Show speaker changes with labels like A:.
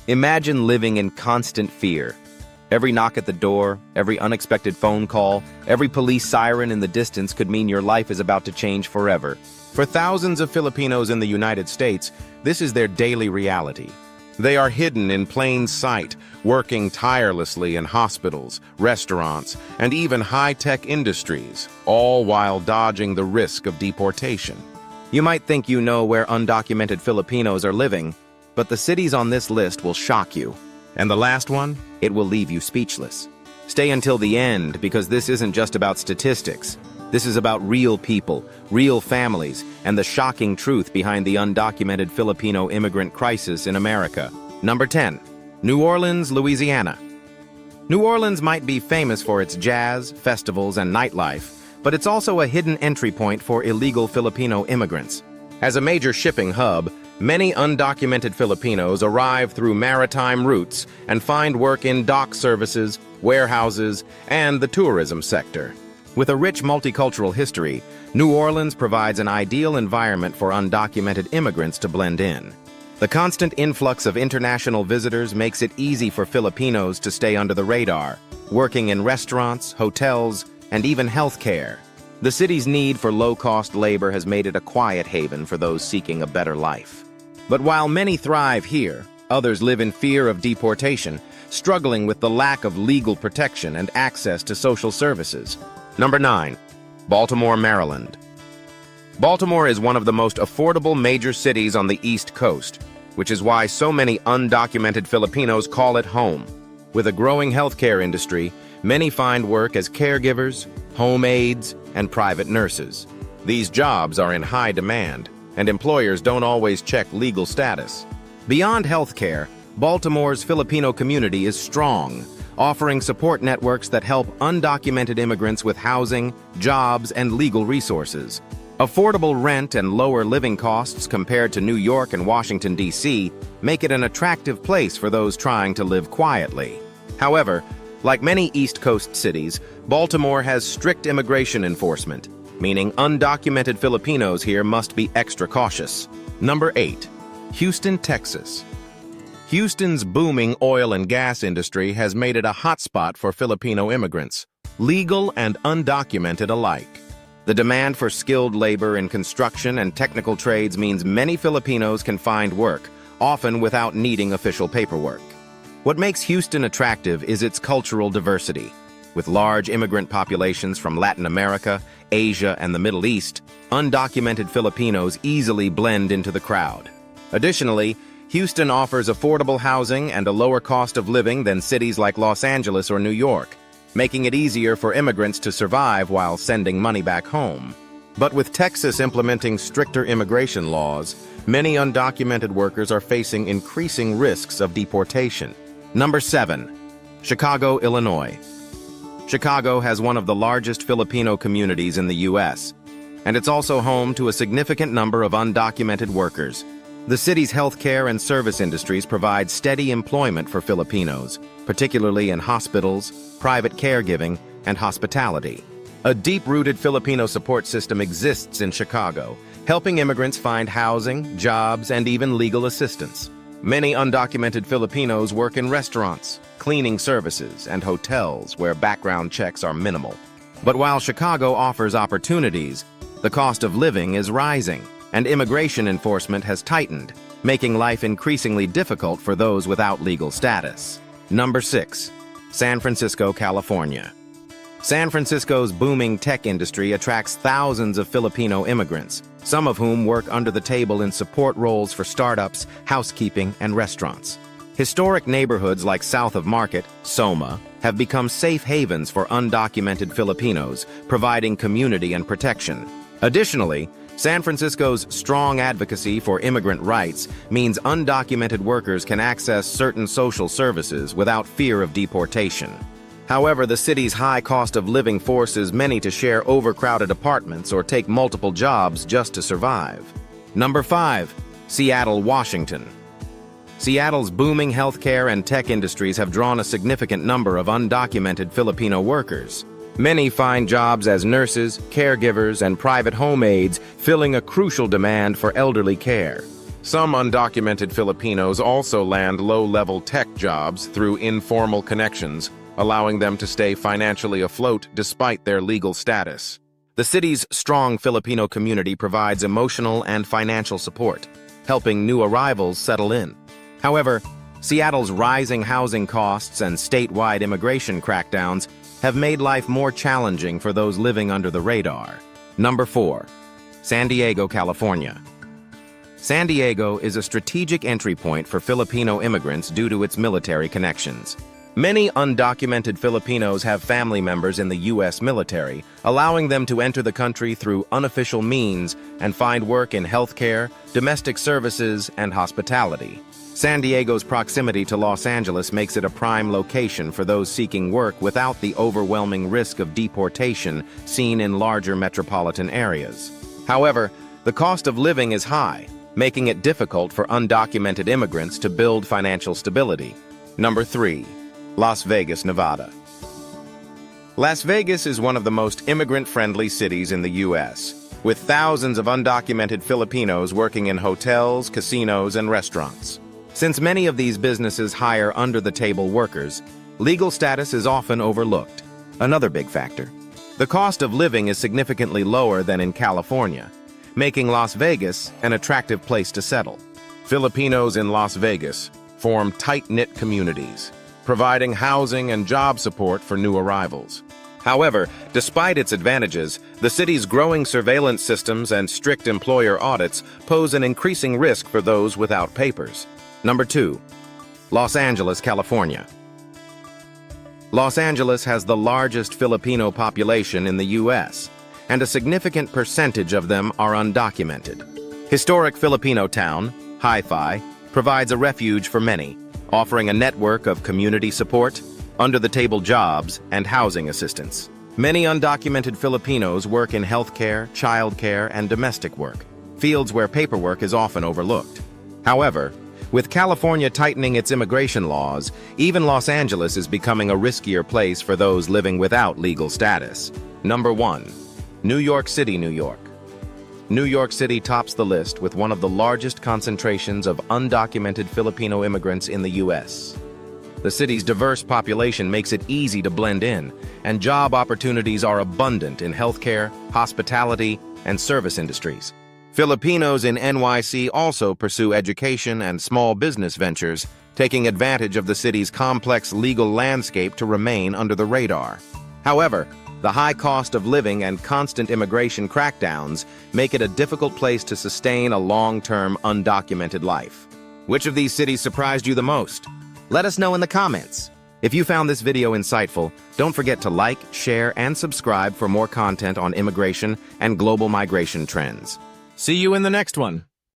A: Imagine living in constant fear. Every knock at the door, every unexpected phone call, every police siren in the distance could mean your life is about to change forever. For thousands of Filipinos in the United States, this is their daily reality. They are hidden in plain sight, working tirelessly in hospitals, restaurants, and even high-tech industries, all while dodging the risk of deportation. You might think you know where undocumented Filipinos are living, but the cities on this list will shock you. And the last one? It will leave you speechless. Stay until the end, because this isn't just about statistics. This is about real people, real families, and the shocking truth behind the undocumented Filipino immigrant crisis in America. Number 10. New Orleans, Louisiana. New Orleans might be famous for its jazz, festivals, and nightlife, but it's also a hidden entry point for illegal Filipino immigrants. As a major shipping hub, many undocumented Filipinos arrive through maritime routes and find work in dock services, warehouses, and the tourism sector. With a rich multicultural history, New Orleans provides an ideal environment for undocumented immigrants to blend in. The constant influx of international visitors makes it easy for Filipinos to stay under the radar, working in restaurants, hotels, and even healthcare. The city's need for low-cost labor has made it a quiet haven for those seeking a better life. But while many thrive here, others live in fear of deportation, struggling with the lack of legal protection and access to social services. Number 9. Baltimore, Maryland. Baltimore is one of the most affordable major cities on the East Coast, which is why so many undocumented Filipinos call it home. With a growing healthcare industry, many find work as caregivers, home aides, and private nurses. These jobs are in high demand, and employers don't always check legal status. Beyond healthcare, Baltimore's Filipino community is strong, offering support networks that help undocumented immigrants with housing, jobs, and legal resources. Affordable rent and lower living costs compared to New York and Washington, D.C. make it an attractive place for those trying to live quietly. However, like many East Coast cities, Baltimore has strict immigration enforcement, meaning undocumented Filipinos here must be extra cautious. Number 8. Houston, Texas. Houston's booming oil and gas industry has made it a hotspot for Filipino immigrants, legal and undocumented alike. The demand for skilled labor in construction and technical trades means many Filipinos can find work, often without needing official paperwork. What makes Houston attractive is its cultural diversity. With large immigrant populations from Latin America, Asia, and the Middle East, undocumented Filipinos easily blend into the crowd. Additionally, Houston offers affordable housing and a lower cost of living than cities like Los Angeles or New York, making it easier for immigrants to survive while sending money back home. But with Texas implementing stricter immigration laws, many undocumented workers are facing increasing risks of deportation. Number 7. Chicago, Illinois. Chicago has one of the largest Filipino communities in the U.S., and it's also home to a significant number of undocumented workers. The city's healthcare and service industries provide steady employment for Filipinos, particularly in hospitals, private caregiving, and hospitality. A deep-rooted Filipino support system exists in Chicago, helping immigrants find housing, jobs, and even legal assistance. Many undocumented Filipinos work in restaurants, cleaning services, and hotels where background checks are minimal. But while Chicago offers opportunities, the cost of living is rising, and immigration enforcement has tightened, making life increasingly difficult for those without legal status. Number 6. San Francisco, California. San Francisco's booming tech industry attracts thousands of Filipino immigrants, some of whom work under the table in support roles for startups, housekeeping, and restaurants. Historic neighborhoods like South of Market, SOMA, have become safe havens for undocumented Filipinos, providing community and protection. Additionally, San Francisco's strong advocacy for immigrant rights means undocumented workers can access certain social services without fear of deportation. However, the city's high cost of living forces many to share overcrowded apartments or take multiple jobs just to survive. Number 5. Seattle, Washington. Seattle's booming healthcare and tech industries have drawn a significant number of undocumented Filipino workers. Many find jobs as nurses, caregivers, and private home aides, filling a crucial demand for elderly care.
B: Some undocumented Filipinos also land low-level tech jobs through informal connections, allowing them to stay financially afloat despite their legal status.
A: The city's strong Filipino community provides emotional and financial support, helping new arrivals settle in. However, Seattle's rising housing costs and statewide immigration crackdowns have made life more challenging for those living under the radar. Number 4. San Diego, California. San Diego is a strategic entry point for Filipino immigrants due to its military connections. Many undocumented Filipinos have family members in the U.S. military, allowing them to enter the country through unofficial means and find work in healthcare, domestic services, and hospitality. San Diego's proximity to Los Angeles makes it a prime location for those seeking work without the overwhelming risk of deportation seen in larger metropolitan areas. However, the cost of living is high, making it difficult for undocumented immigrants to build financial stability. Number 3. Las Vegas, Nevada. Las Vegas is one of the most immigrant-friendly cities in the U.S., with thousands of undocumented Filipinos working in hotels, casinos, and restaurants. Since many of these businesses hire under-the-table workers, legal status is often overlooked. Another big factor. The cost of living is significantly lower than in California, making Las Vegas an attractive place to settle. Filipinos in Las Vegas form tight-knit communities, providing housing and job support for new arrivals. However, despite its advantages, the city's growing surveillance systems and strict employer audits pose an increasing risk for those without papers. Number 2. Los Angeles, California. Los Angeles has the largest Filipino population in the U.S., and a significant percentage of them are undocumented. Historic Filipino town, Hi-Fi, provides a refuge for many, offering a network of community support, under-the-table jobs, and housing assistance. Many undocumented Filipinos work in healthcare, childcare, and domestic work, fields where paperwork is often overlooked. However, with California tightening its immigration laws, even Los Angeles is becoming a riskier place for those living without legal status. Number 1. New York City, New York. New York City tops the list with one of the largest concentrations of undocumented Filipino immigrants in the U.S. The city's diverse population makes it easy to blend in, and job opportunities are abundant in healthcare, hospitality, and service industries. Filipinos in NYC also pursue education and small business ventures, taking advantage of the city's complex legal landscape to remain under the radar. However, the high cost of living and constant immigration crackdowns make it a difficult place to sustain a long-term undocumented life. Which of these cities surprised you the most? Let us know in the comments. If you found this video insightful, don't forget to like, share, and subscribe for more content on immigration and global migration trends. See you in the next one.